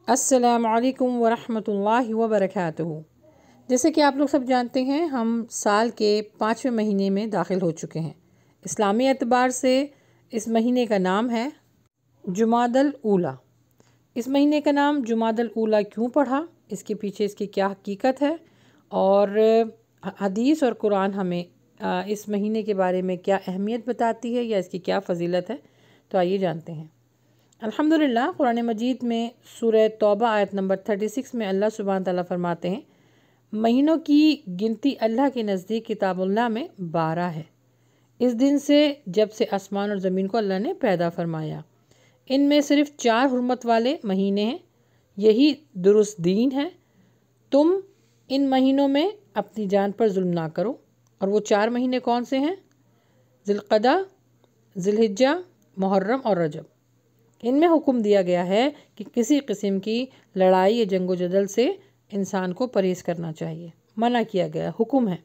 السلام علیکم ورحمۃ اللہ وبرکاتہ۔ جیسے کہ آپ لوگ سب جانتے ہیں، ہم سال کے 5ویں مہینے میں داخل ہو چکے ہیں۔ اسلامی اعتبار سے اس مہینے کا نام ہے جمادی الاولیٰ۔ اس مہینے کا نام جمادی الاولیٰ کیوں پڑھا، اس کے پیچھے اس کی کیا حقیقت ہے، اور حدیث اور قرآن ہمیں اس مہینے کے بارے میں کیا اہمیت بتاتی ہے یا اس کی کیا فضیلت ہے، تو آئیے جانتے ہیں۔ الحمدللہ، قرآن مجید میں سورہ توبہ آیت نمبر 36 میں اللہ سبحانہ تعالیٰ فرماتے ہیں، مہینوں کی گنتی اللہ کے نزدیک کتاب اللہ میں 12 ہے، اس دن سے جب سے آسمان اور زمین کو اللہ نے پیدا فرمایا۔ ان میں صرف 4 حرمت والے مہینے ہیں، یہی درست دین ہے۔ تم ان مہینوں میں اپنی جان پر ظلم نہ کرو۔ اور وہ 4 مہینے کون سے ہیں؟ ذی القعدہ، ذی الحجہ، محرم اور رجب۔ ان میں حکم دیا گیا ہے کہ کسی قسم کی لڑائی یا جنگ و جدل سے انسان کو پرہیز کرنا چاہیے، منع کیا گیا، حکم ہے۔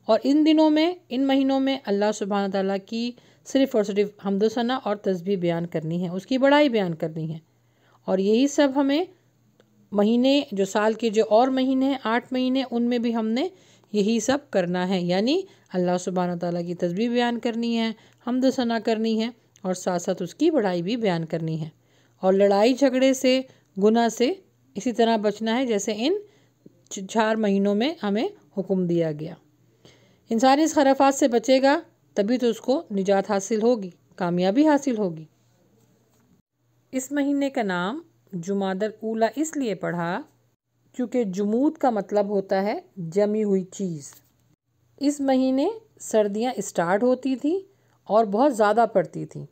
اور ان دنوں میں، ان مہینوں میں اللہ سبحانہ تعالیٰ کی صرف اور صرف حمد و ثنا اور تسبیح بیان کرنی ہے، اس کی بڑائی بیان کرنی ہے۔ اور یہی سب ہمیں مہینے، جو سال کے جو اور مہینے ہیں 8 مہینے، ان میں بھی ہم نے یہی سب کرنا ہے، یعنی اللہ سبحانہ تعالیٰ کی تسبیح بیان کرنی ہے، حمد و ثنا کرنی ہے، اور ساتھ ساتھ اس کی بڑائی بھی بیان کرنی ہے۔ اور لڑائی جھگڑے سے، گناہ سے اسی طرح بچنا ہے جیسے ان 4 مہینوں میں ہمیں حکم دیا گیا۔ انسان اس خرافات سے بچے گا تبھی تو اس کو نجات حاصل ہوگی، کامیابی حاصل ہوگی۔ اس مہینے کا نام جمادی الاولیٰ اس لیے پڑھا کیونکہ جمود کا مطلب ہوتا ہے جمی ہوئی چیز۔ اس مہینے سردیاں اسٹارٹ ہوتی تھیں اور بہت زیادہ پڑتی تھیں،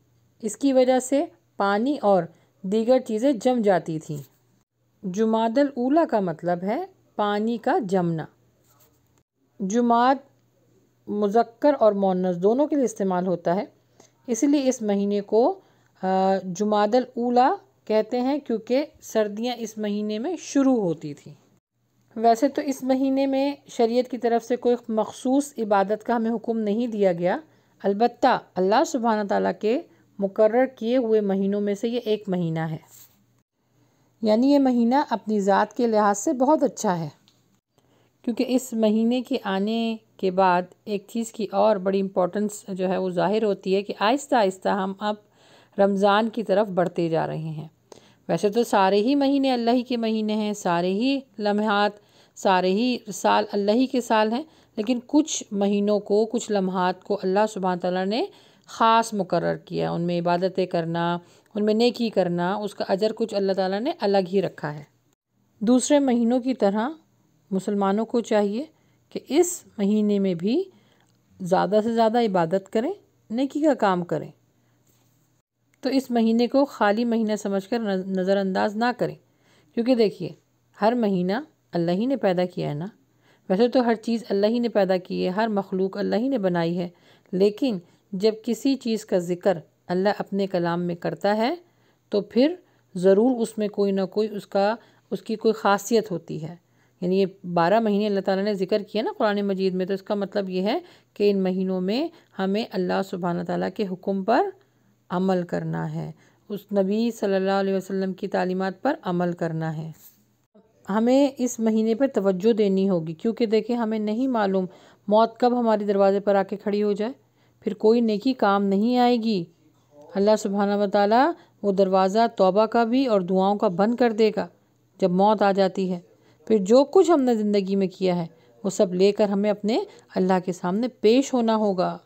اس کی وجہ سے پانی اور دیگر چیزیں جم جاتی تھیں۔ جمادی الاولیٰ کا مطلب ہے پانی کا جمنا۔ جماد مذکر اور مؤنث دونوں کے لیے استعمال ہوتا ہے، اس لیے اس مہینے کو جمادی الاولیٰ کہتے ہیں کیونکہ سردیاں اس مہینے میں شروع ہوتی تھیں۔ ویسے تو اس مہینے میں شریعت کی طرف سے کوئی مخصوص عبادت کا ہمیں حکم نہیں دیا گیا، البتہ اللہ سبحانہ تعالیٰ کے مقرر کیے ہوئے مہینوں میں سے یہ ایک مہینہ ہے، یعنی یہ مہینہ اپنی ذات کے لحاظ سے بہت اچھا ہے، کیونکہ اس مہینے کے آنے کے بعد ایک چیز کی اور بڑی امپورٹنس جو ہے وہ ظاہر ہوتی ہے کہ آہستہ آہستہ ہم اب رمضان کی طرف بڑھتے جا رہے ہیں۔ ویسے تو سارے ہی مہینے اللہ ہی کے مہینے ہیں، سارے ہی لمحات، سارے ہی سال اللہ ہی کے سال ہیں، لیکن کچھ مہینوں کو، کچھ لمحات کو اللہ سبحانہ تعالیٰ نے خاص مقرر کیا، ان میں عبادتیں کرنا، ان میں نیکی کرنا، اس کا اجر کچھ اللہ تعالیٰ نے الگ ہی رکھا ہے۔ دوسرے مہینوں کی طرح مسلمانوں کو چاہیے کہ اس مہینے میں بھی زیادہ سے زیادہ عبادت کریں، نیکی کا کام کریں۔ تو اس مہینے کو خالی مہینہ سمجھ کر نظر انداز نہ کریں، کیونکہ دیکھیے ہر مہینہ اللہ ہی نے پیدا کیا ہے نا۔ ویسے تو ہر چیز اللہ ہی نے پیدا کی ہے، ہر مخلوق اللہ ہی نے بنائی ہے، لیکن جب کسی چیز کا ذکر اللہ اپنے کلام میں کرتا ہے تو پھر ضرور اس میں کوئی نہ کوئی اس کی کوئی خاصیت ہوتی ہے۔ یعنی یہ 12 مہینے اللہ تعالیٰ نے ذکر کیا نا قرآن مجید میں، تو اس کا مطلب یہ ہے کہ ان مہینوں میں ہمیں اللہ سبحانہ تعالیٰ کے حکم پر عمل کرنا ہے، اس نبی صلی اللہ علیہ وسلم کی تعلیمات پر عمل کرنا ہے۔ ہمیں اس مہینے پر توجہ دینی ہوگی، کیونکہ دیکھیں ہمیں نہیں معلوم موت کب ہمارے دروازے پر آ کے کھڑی ہو جائے، پھر کوئی نیکی کام نہیں آئے گی۔ اللہ سبحانہ وتعالیٰ وہ دروازہ توبہ کا بھی اور دعاؤں کا بند کر دے گا جب موت آ جاتی ہے۔ پھر جو کچھ ہم نے زندگی میں کیا ہے وہ سب لے کر ہمیں اپنے اللہ کے سامنے پیش ہونا ہوگا،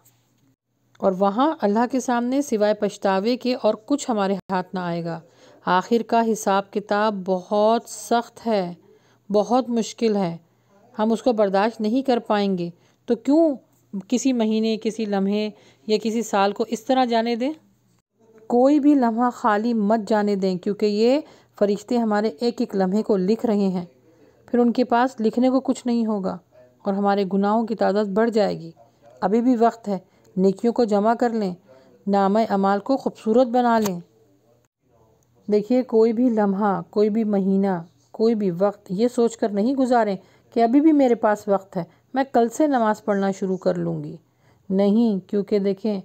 اور وہاں اللہ کے سامنے سوائے پچھتاوے کے اور کچھ ہمارے ہاتھ نہ آئے گا۔ آخر کا حساب کتاب بہت سخت ہے، بہت مشکل ہے، ہم اس کو برداشت نہیں کر پائیں گے، تو کیوں کسی مہینے، کسی لمحے یا کسی سال کو اس طرح جانے دیں؟ کوئی بھی لمحہ خالی مت جانے دیں، کیونکہ یہ فرشتے ہمارے ایک ایک لمحے کو لکھ رہے ہیں، پھر ان کے پاس لکھنے کو کچھ نہیں ہوگا اور ہمارے گناہوں کی تعداد بڑھ جائے گی۔ ابھی بھی وقت ہے، نیکیوں کو جمع کر لیں، نامہ اعمال کو خوبصورت بنا لیں۔ دیکھیے کوئی بھی لمحہ، کوئی بھی مہینہ، کوئی بھی وقت یہ سوچ کر نہیں گزاریں کہ ابھی بھی میرے پاس وقت ہے، میں کل سے نماز پڑھنا شروع کر لوں گی۔ نہیں، کیونکہ دیکھیں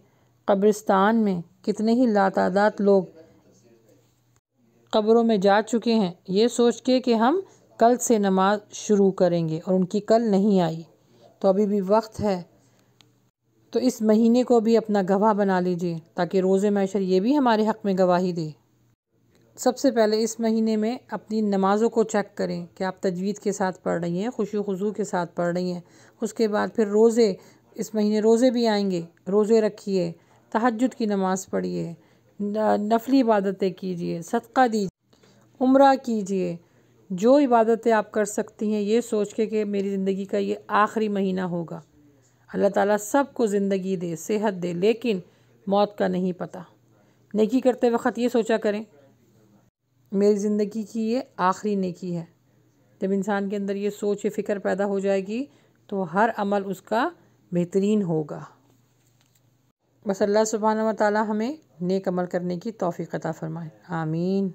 قبرستان میں کتنے ہی لاتعداد لوگ قبروں میں جا چکے ہیں یہ سوچ کے کہ ہم کل سے نماز شروع کریں گے، اور ان کی کل نہیں آئی، تو ابھی بھی وقت ہے۔ تو اس مہینے کو بھی اپنا گواہ بنا لیجئے تاکہ روز محشر یہ بھی ہمارے حق میں گواہی دے۔ سب سے پہلے اس مہینے میں اپنی نمازوں کو چیک کریں کہ آپ تجوید کے ساتھ پڑھ رہی ہیں، خشوع و خضوع کے ساتھ پڑھ رہی ہیں۔ اس کے بعد پھر روزے، اس مہینے روزے بھی آئیں گے، روزے رکھیے، تہجد کی نماز پڑھیے، نفلی عبادتیں کیجیے، صدقہ دیجیے، عمرہ کیجیے، جو عبادتیں آپ کر سکتی ہیں یہ سوچ کے کہ میری زندگی کا یہ آخری مہینہ ہوگا۔ اللہ تعالیٰ سب کو زندگی دے، صحت دے، لیکن موت کا نہیں پتہ۔ نیکی کرتے وقت یہ سوچا کریں میری زندگی کی یہ آخری نیکی ہے۔ جب انسان کے اندر یہ سوچ، یہ فکر پیدا ہو جائے گی تو ہر عمل اس کا بہترین ہوگا۔ بس اللہ سبحانہ و تعالیٰ ہمیں نیک عمل کرنے کی توفیق عطا فرمائے، آمین۔